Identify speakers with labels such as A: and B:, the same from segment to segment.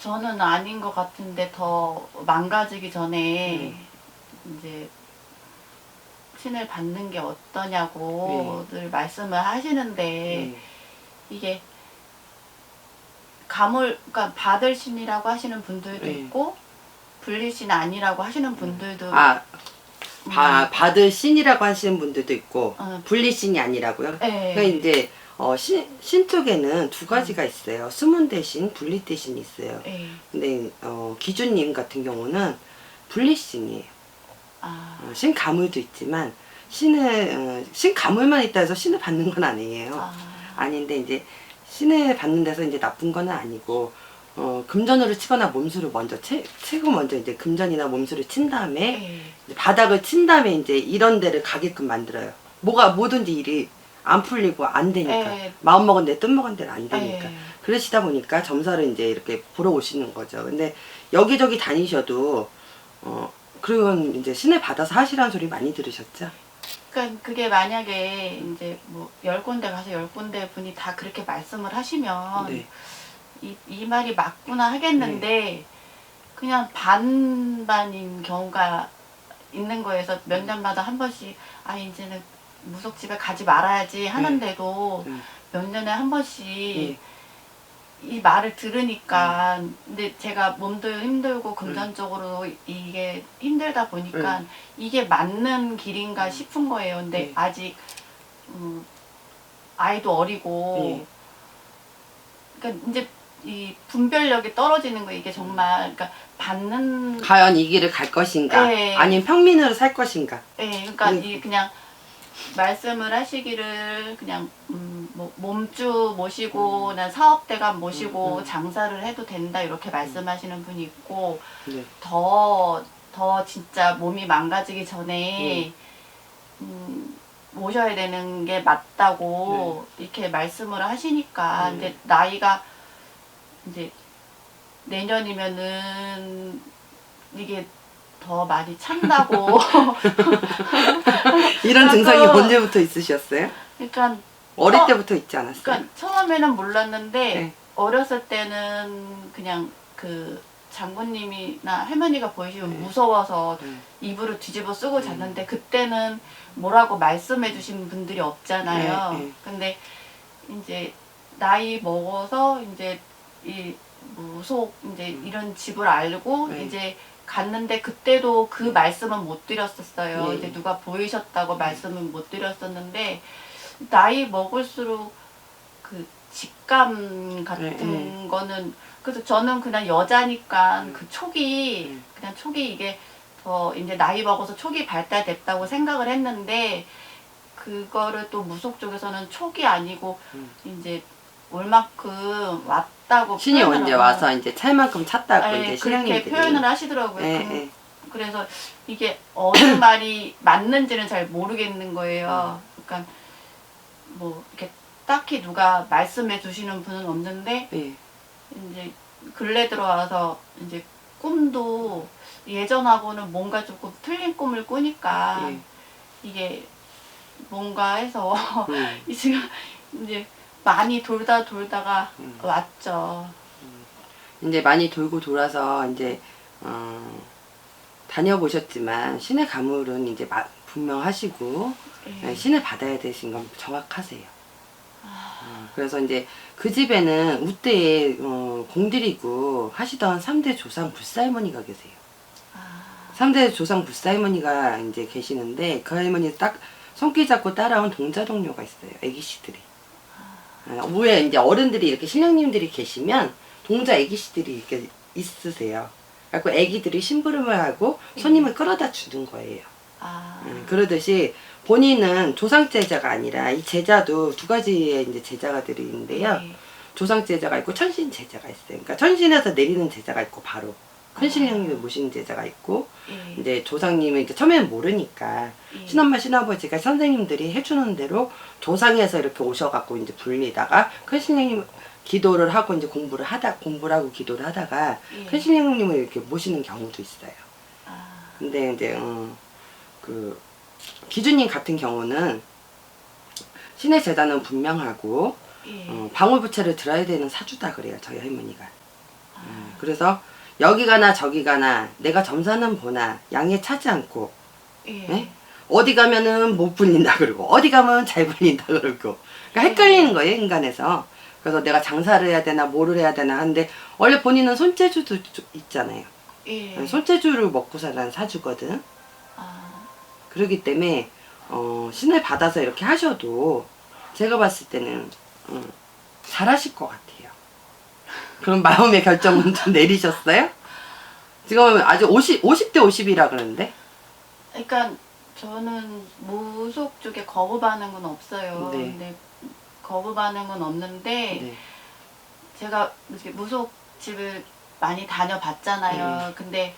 A: 저는 아닌 것 같은데 더 망가지기 전에 이제 신을 받는 게 어떠냐고 늘 말씀을 하시는데 이게 그러니까 받을 신이라고 하시는 분들도 있고 분리신 아니라고 하시는 분들도
B: 받을 신이라고 하시는 분들도 있고 분리신이 아니라고요? 그러니까 이제 신 쪽에는 두 가지가 있어요. 수문대신, 분리대신이 있어요. 근데 기준님 같은 경우는 분리신이에요. 신 가물도 있지만 신 가물만 있다 해서 신을 받는 건 아니에요. 아닌데 이제 신을 받는 데서 이제 나쁜 건 아니고 금전으로 치거나 몸수를 먼저 최고 먼저 이제 금전이나 몸수를 친 다음에 이제 바닥을 친 다음에 이제 이런 데를 가게끔 만들어요. 뭐든지 일이 안 풀리고 안 되니까 마음 먹은 데 뜻 먹은 데는 안 되니까 그러시다 보니까 점사를 이제 이렇게 보러 오시는 거죠. 근데 여기저기 다니셔도 그런 이제 신을 받아서 하시라는 소리 많이 들으셨죠?
A: 그러니까 그게 만약에 이제 뭐 10군데 가서 10군데 분이 다 그렇게 말씀을 하시면 이 말이 맞구나 하겠는데 그냥 반반인 경우가 있는 거에서 몇 년마다 한 번씩 이제는 무속집에 가지 말아야지 하는데도 몇 년에 한 번씩 이 말을 들으니까 근데 제가 몸도 힘들고 금전적으로 이게 힘들다 보니까 이게 맞는 길인가 싶은 거예요. 근데 아직 아이도 어리고 그러니까 이제 이 분별력이 떨어지는 거 이게 정말 그러니까 받는
B: 과연 이 길을 갈 것인가 아니면 평민으로 살 것인가
A: 그러니까 이 그냥 말씀을 하시기를 그냥 뭐 몸주 모시고 난 사업대감 모시고 장사를 해도 된다 이렇게 말씀하시는 분이 있고 더 진짜 몸이 망가지기 전에 모셔야 되는 게 맞다고 이렇게 말씀을 하시니까 이제 나이가 이제 내년이면은 이게 더 많이 찬다고
B: 이런 증상이 언제부터 있으셨어요?
A: 그러니까
B: 어릴 때부터 있지 않았어요?
A: 그러니까 처음에는 몰랐는데 어렸을 때는 그냥 그 장군님이나 할머니가 보이시면 무서워서 이불을 뒤집어 쓰고 잤는데 그때는 뭐라고 말씀해 주신 분들이 없잖아요. 근데 이제 나이 먹어서 이제 이 무속 이제 이런 집을 알고 이제 갔는데 그때도 그 말씀은 못 드렸었어요. 이제 누가 보이셨다고 말씀은 못 드렸었는데 나이 먹을수록 그 직감 같은 거는 그래서 저는 그냥 여자니까 그 촉이 그냥 촉이 이게 더 이제 나이 먹어서 촉이 발달됐다고 생각을 했는데 그거를 또 무속 쪽에서는 촉이 아니고 이제 올 만큼 왔다고
B: 신이 언제 와서 이제 찰 만큼 찼다고 이제
A: 그렇게
B: 신앙님들이
A: 표현을 하시더라고요. 그래서 이게 어느 말이 맞는지는 잘 모르겠는 거예요. 그러니까 뭐 이렇게 딱히 누가 말씀해 주시는 분은 없는데 이제 근래 들어와서 이제 꿈도 예전하고는 뭔가 조금 틀린 꿈을 꾸니까 이게 뭔가 해서 지금 이제 많이 돌다가 왔죠.
B: 이제 많이 돌고 돌아서 이제 다녀보셨지만 신의 가물은 이제 분명하시고 신을 받아야 되신 건 정확하세요. 그래서 이제 그 집에는 우때에 공들이고 하시던 3대 조상 불사할머니가 계세요. 3대 조상 불사할머니가 이제 계시는데 그 할머니 딱 손길 잡고 따라온 동자 동료가 있어요. 애기씨들이. 위에 이제 어른들이 이렇게 신령님들이 계시면 동자 애기씨들이 이렇게 있으세요. 그래서 애기들이 심부름을 하고 손님을 끌어다 주는 거예요. 그러듯이 본인은 조상 제자가 아니라 이 제자도 두 가지의 이제 제자가들이 있는데요. 조상 제자가 있고 천신 제자가 있어요. 그러니까 천신에서 내리는 제자가 있고 바로 큰 신령님을 모시는 제자가 있고 이제 조상님은 이제 처음에는 모르니까 신엄마 신아버지가 선생님들이 해주는 대로 조상에서 이렇게 오셔갖고 이제 불리다가 큰 신령님 기도를 하고 이제 공부를 하고 기도를 하다가 큰 신령님을 이렇게 모시는 경우도 있어요. 근데 이제 그 기준님 같은 경우는 신의 제자는 분명하고 방울부채를 들어야 되는 사주다 그래요. 저희 할머니가. 그래서 여기 가나 저기 가나 내가 점사는 보나 양에 차지 않고
A: 예.
B: 예? 어디 가면은 못 불린다 그러고 어디 가면 잘 불린다 그러고 그러니까 헷갈리는 거예요 인간에서. 그래서 내가 장사를 해야 되나 뭐를 해야 되나 하는데 원래 본인은 손재주도 있잖아요.
A: 예.
B: 손재주를 먹고 살라는 사주거든.
A: 아,
B: 그렇기 때문에 신을 받아서 이렇게 하셔도 제가 봤을 때는 잘하실 것 같아요. 그럼 마음의 결정은 좀 내리셨어요? 지금 아직 50대 50이라 그러는데?
A: 그러니까 저는 무속 쪽에 거부 반응은 없어요.
B: 네.
A: 근데 거부 반응은 없는데
B: 네.
A: 제가 이렇게 무속 집을 많이 다녀봤잖아요.
B: 네.
A: 근데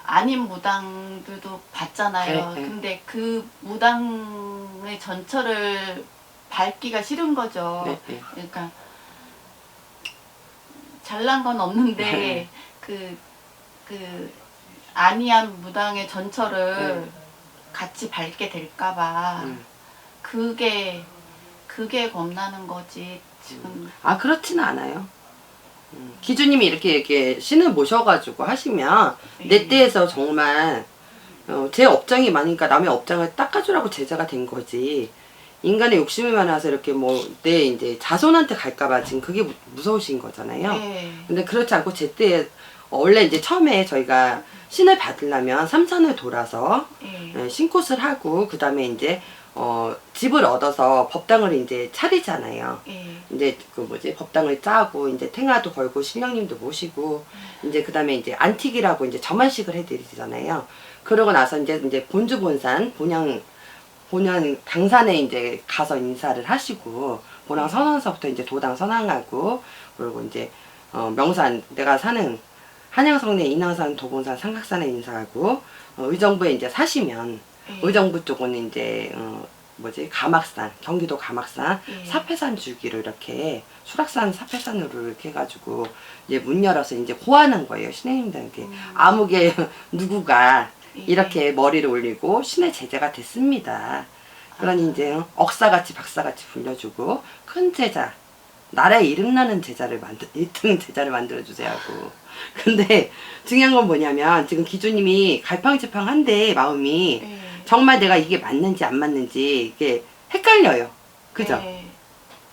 A: 아닌 무당들도 봤잖아요.
B: 네, 네.
A: 근데 그 무당의 전철을 밟기가 싫은 거죠.
B: 네, 네.
A: 그러니까 잘난 건 없는데
B: 네.
A: 그 아니한 무당의 전철을
B: 네.
A: 같이 밟게 될까봐 그게 겁나는 거지 지금.
B: 아 그렇지는 않아요. 기주님이 이렇게 신을 모셔가지고 하시면 내 때에서 정말 제 업장이 많으니까 남의 업장을 닦아주라고 제자가 된 거지. 인간의 욕심이 많아서 이렇게 뭐 내 이제 자손한테 갈까봐 지금 그게 무서우신 거잖아요.
A: 네.
B: 근데 그렇지 않고 제 때에 원래 이제 처음에 저희가 신을 받으려면 삼산을 돌아서
A: 예.
B: 신굿을 하고 그 다음에 이제 집을 얻어서 법당을 이제 차리잖아요.
A: 예.
B: 이제 그 뭐지 법당을 짜고 이제 탱화도 걸고 신령님도 모시고 이제 그 다음에 이제 안틱이라고 이제 점안식을 해드리잖아요. 그러고 나서 이제 본주 본산 본양 당산에 이제 가서 인사를 하시고 본항 선원서부터 이제 도당 선항하고 그리고 이제 명산 내가 사는 한양성내 인왕산 도봉산 삼각산에 인사하고 의정부에 이제 사시면
A: 예.
B: 의정부 쪽은 이제 가막산 경기도 가막산
A: 예.
B: 사패산 주기로 이렇게 수락산 사패산으로 이렇게 해가지고 이제 문 열어서 이제 호하는 거예요 신혜님들한테. 아무개 누구가
A: 예.
B: 이렇게 머리를 올리고 신의 제자가 됐습니다. 그러니 이제 억사같이 박사같이 불려주고 큰 제자 나라에 이름나는 제자를 1등 제자를 만들어주세요 하고. 근데 중요한 건 뭐냐면 지금 기주님이 갈팡질팡한데 마음이
A: 예.
B: 정말 내가 이게 맞는지 안 맞는지 이게 헷갈려요. 그죠?
A: 예.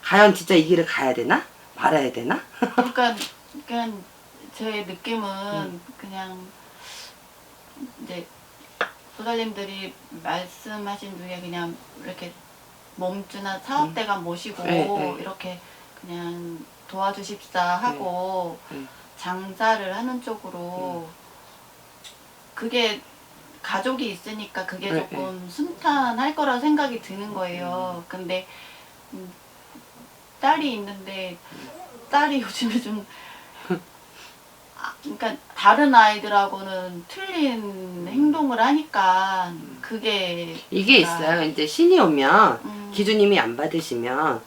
B: 과연 진짜 이 길을 가야 되나? 말아야 되나?
A: 그러니까 그냥 제 느낌은 그냥 이제 보살님들이 말씀하신 중에 그냥 이렇게 몸주나 사업대감 모시고
B: 네, 네.
A: 이렇게 그냥 도와주십사 하고 장사를 하는 쪽으로 그게 가족이 있으니까 그게
B: 네,
A: 조금 순탄할 거라 생각이 드는 거예요. 근데 딸이 있는데 딸이 요즘에 좀 그러니까 다른 아이들하고는 틀린 행동을 하니까 그게
B: 이게
A: 제가,
B: 있어요. 이제 신이 오면 기주님이 안 받으시면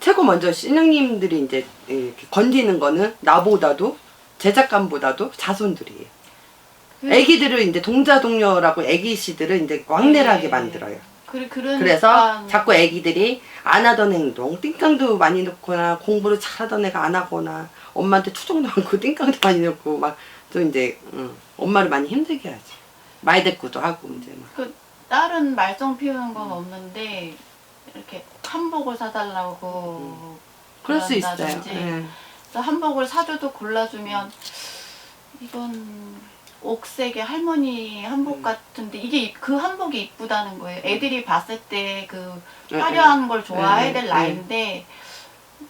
B: 최고 먼저 신령님들이 이제 이렇게 건드리는 거는 나보다도 제작감보다도 자손들이에요. 애기들을 이제 동자동녀라고 애기씨들을 이제 왕래하게 만들어요.
A: 그러니까
B: 그래서 자꾸 애기들이 안 하던 행동, 띵깡도 많이 넣거나 공부를 잘하던 애가 안 하거나 엄마한테 추정도 많고 띵깡도 많이 넣고 막 또 이제 엄마를 많이 힘들게 하지. 말대꾸도 하고 이제 막.
A: 그 딸은 말썽 피우는 건 없는데 이렇게 한복을 사달라고
B: 그럴 수 있어요.
A: 그런다든지.
B: 예.
A: 그래서 한복을 사줘도 골라주면 이건 옥색의 할머니 한복 같은데 이게 그 한복이 이쁘다는 거예요. 애들이 봤을 때 그 화려한 걸 좋아해야 될 나이인데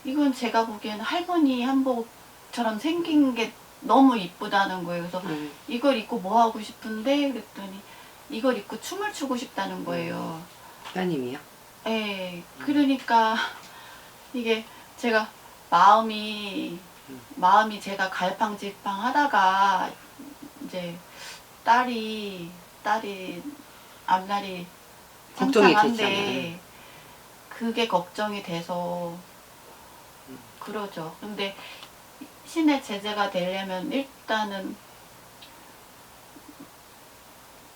A: 이건 제가 보기에는 할머니 한복처럼 생긴 게 너무 이쁘다는 거예요. 그래서 이걸 입고 뭐 하고 싶은데 그랬더니 이걸 입고 춤을 추고 싶다는 거예요.
B: 따님이요?
A: 예, 그러니까 이게 제가 마음이 제가 갈팡질팡 하다가 이제 딸이 앞날이
B: 걱정이
A: 창창한데
B: 되잖아요.
A: 그게 걱정이 돼서 그러죠. 근데 신의 제재가 되려면 일단은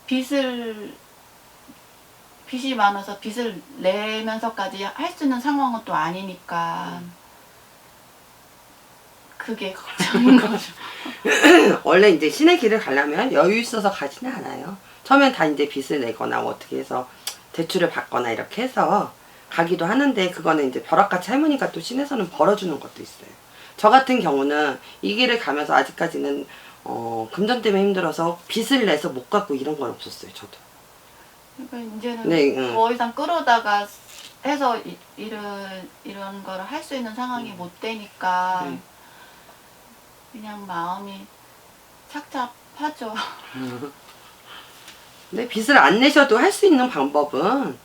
A: 빚이 많아서 빚을 내면서까지 할 수 있는 상황은 또 아니니까 그게 걱정인 거죠.
B: 원래 이제 신의 길을 가려면 여유 있어서 가지는 않아요. 처음엔 다 이제 빚을 내거나 뭐 어떻게 해서 대출을 받거나 이렇게 해서 가기도 하는데, 그거는 이제 벼락같이 할머니가 또 신에서는 벌어주는 것도 있어요. 저 같은 경우는 이 길을 가면서 아직까지는 금전 때문에 힘들어서 빚을 내서 못 갚고 이런 건 없었어요, 저도.
A: 그러니까 이제는
B: 네,
A: 더 이상 끌어다가 해서 이런 거를 할 수 있는 상황이 못 되니까
B: 네.
A: 그냥 마음이 착잡하죠.
B: 근데 빚을 안 내셔도 할 수 있는 방법은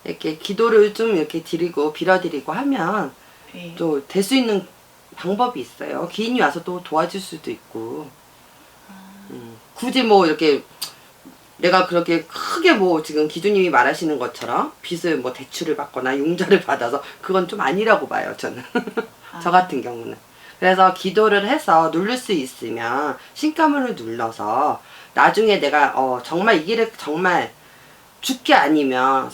B: 이렇게 기도를 좀 이렇게 드리고 빌어드리고 하면
A: 네.
B: 또 될 수 있는 방법이 있어요. 기인이 와서 또 도와줄 수도 있고. 굳이 뭐 이렇게 내가 그렇게 크게 뭐 지금 기주님이 말하시는 것처럼 빚을 뭐 대출을 받거나 융자를 받아서 그건 좀 아니라고 봐요, 저는. 저 같은 경우는. 그래서 기도를 해서 누를 수 있으면 신가물을 눌러서 나중에 내가 정말 이 길을 정말 죽기 아니면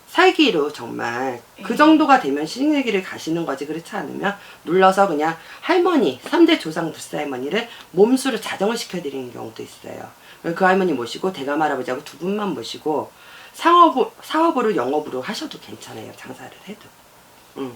B: 살기로 정말 그 정도가 되면 신의 길을 가시는 거지. 그렇지 않으면 눌러서 그냥 할머니 3대 조상 불사 할머니를 몸수로 자정을 시켜드리는 경우도 있어요. 그 할머니 모시고 대감 할아버지하고 두 분만 모시고 사업으로 영업으로 하셔도 괜찮아요, 장사를 해도.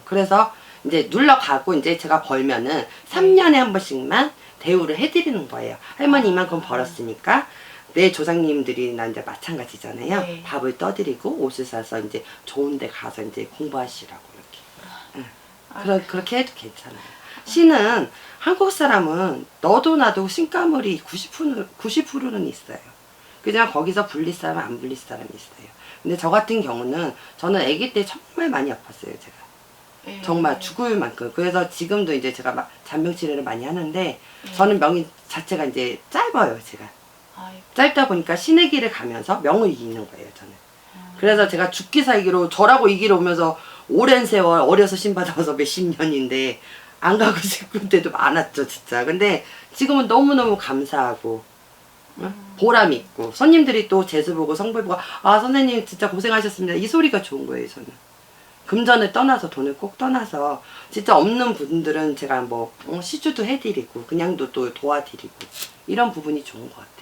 B: 그래서 이제 눌러가고 이제 제가 벌면은 3년에 한 번씩만 대우를 해드리는 거예요. 할머니 이만큼 벌었으니까 내 조상님들이나 이제 마찬가지잖아요.
A: 네.
B: 밥을 떠드리고 옷을 사서 이제 좋은 데 가서 이제 공부하시라고 이렇게. 그렇게 해도 괜찮아요. 신은, 한국 사람은 너도 나도 신가물이 90%는 있어요. 그냥 거기서 불릴 사람 안 불릴 사람이 있어요. 근데 저 같은 경우는 저는 아기 때 정말 많이 아팠어요, 제가.
A: 네.
B: 정말 죽을 만큼. 그래서 지금도 이제 제가 막 잔병 치료를 많이 하는데 저는 명이 자체가 이제 짧아요, 제가.
A: 아이고.
B: 짧다 보니까 신의 길을 가면서 명을 이기는 거예요, 저는. 그래서 제가 죽기 살기로 저라고 이 길을 오면서 오랜 세월 어려서 신 받아서 몇십 년인데 안 가고 싶을 때도 많았죠, 진짜. 근데 지금은 너무너무 감사하고 보람 있고 손님들이 또 재수 보고 성불 보고 아 선생님 진짜 고생하셨습니다, 이 소리가 좋은 거예요, 저는. 금전을 떠나서 돈을 꼭 떠나서 진짜 없는 분들은 제가 뭐 시주도 해드리고 그냥도 또 도와드리고 이런 부분이 좋은 것 같아요.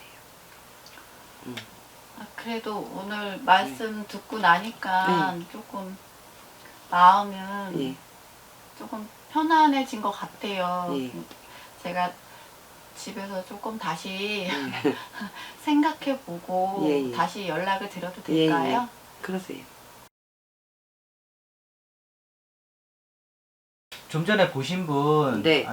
A: 그래도 오늘 말씀 듣고 나니까 조금 마음은
B: 예.
A: 조금 편안해진 것 같아요.
B: 예.
A: 제가 집에서 조금 다시 생각해보고
B: 예, 예.
A: 다시 연락을 드려도
B: 예,
A: 될까요?
B: 예. 그러세요.
C: 좀 전에 보신 분,
B: 네.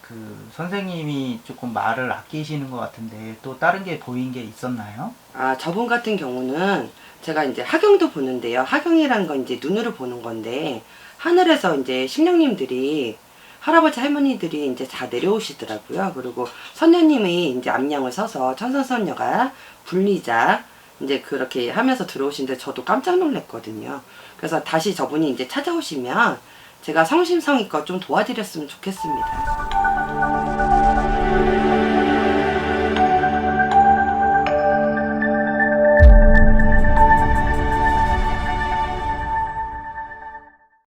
C: 그 선생님이 조금 말을 아끼시는 것 같은데 또 다른 게 보인 게 있었나요?
B: 아, 저분 같은 경우는 제가 이제 하경도 보는데요. 하경이라는 건 이제 눈으로 보는 건데 하늘에서 이제 신령님들이 할아버지 할머니들이 이제 다 내려오시더라고요. 그리고 선녀님이 이제 앞양을 서서 천선선녀가 불리자 이제 그렇게 하면서 들어오시는데 저도 깜짝 놀랐거든요. 그래서 다시 저분이 이제 찾아오시면 제가 성심성의껏 좀 도와드렸으면 좋겠습니다.